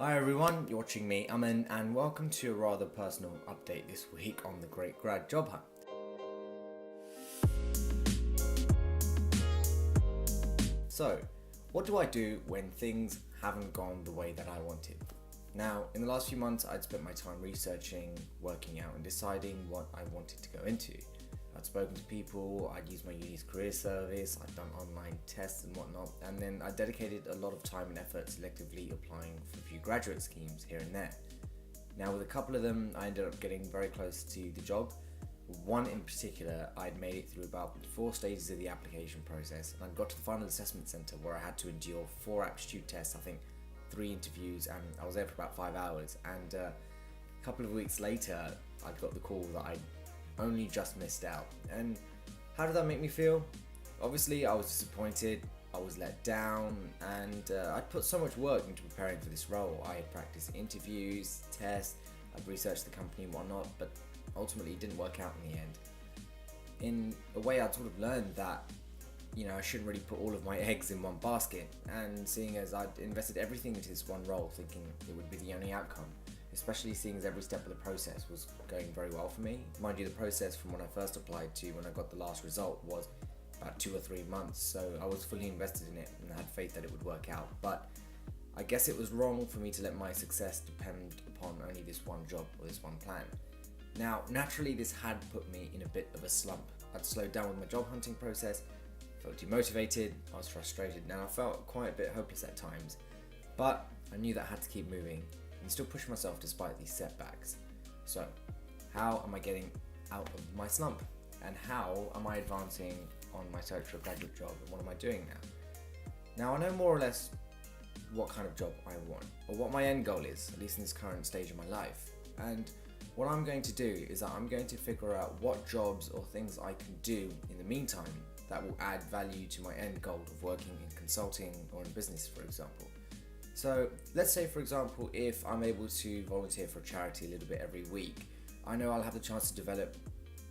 Hi everyone, you're watching me, Aman, and welcome to a rather personal update this week on the Great Grad Job Hunt. So, what do I do when things haven't gone the way that I wanted? Now, in the last few months, I'd spent my time researching, working out, and deciding what I wanted to go into. I'd spoken to people, I'd used my uni's career service, I'd done online tests and whatnot, and then I dedicated a lot of time and effort selectively applying for a few graduate schemes here and there. Now, with a couple of them, I ended up getting very close to the job. One in particular, I'd made it through about 4 stages of the application process, and I'd got to the final assessment centre where I had to endure 4 aptitude tests, I think 3 interviews, and I was there for about 5 hours. And a couple of weeks later, I got the call that I'd only just missed out. And how did that make me feel? Obviously, I was disappointed, I was let down, and I'd put so much work into preparing for this role. I had practiced interviews, tests, I'd researched the company and whatnot, but ultimately it didn't work out in the end. In a way, I'd sort of learned that I shouldn't really put all of my eggs in one basket, and seeing as I'd invested everything into this one role thinking it would be the only outcome, especially seeing as every step of the process was going very well for me. Mind you, the process from when I first applied to when I got the last result was about 2 or 3 months, so I was fully invested in it and had faith that it would work out. But I guess it was wrong for me to let my success depend upon only this one job or this one plan. Now, naturally, this had put me in a bit of a slump. I'd slowed down with my job hunting process, felt demotivated, I was frustrated, and I felt quite a bit hopeless at times. But I knew that I had to keep moving and still push myself despite these setbacks. So, how am I getting out of my slump? And how am I advancing on my search for a graduate job, and what am I doing now? Now, I know more or less what kind of job I want, or what my end goal is, at least in this current stage of my life. And what I'm going to do is that I'm going to figure out what jobs or things I can do in the meantime that will add value to my end goal of working in consulting or in business, for example. So let's say, for example, if I'm able to volunteer for a charity a little bit every week, I know I'll have the chance to develop,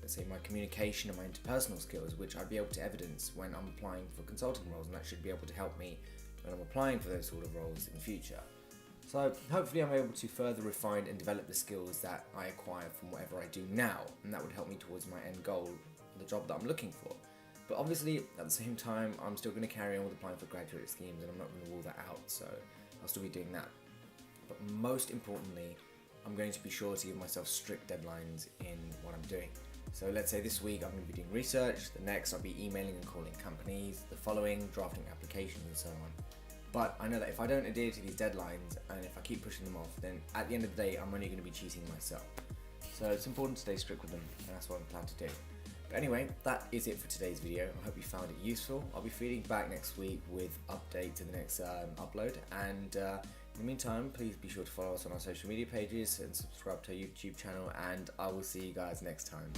let's say, my communication and my interpersonal skills, which I'd be able to evidence when I'm applying for consulting roles, and that should be able to help me when I'm applying for those sort of roles in the future. So hopefully I'm able to further refine and develop the skills that I acquire from whatever I do now, and that would help me towards my end goal, the job that I'm looking for. But obviously, at the same time, I'm still going to carry on with applying for graduate schemes, and I'm not going to rule that out, so I'll still be doing that. But most importantly, I'm going to be sure to give myself strict deadlines in what I'm doing. So let's say this week I'm going to be doing research, the next I'll be emailing and calling companies, the following drafting applications and so on. But I know that if I don't adhere to these deadlines and if I keep pushing them off, then at the end of the day I'm only going to be cheating myself. So it's important to stay strict with them, and that's what I plan to do. But anyway, that is it for today's video. I hope you found it useful. I'll be feeding back next week with updates to the next upload, and in the meantime, please be sure to follow us on our social media pages and subscribe to our YouTube channel, and I will see you guys next time.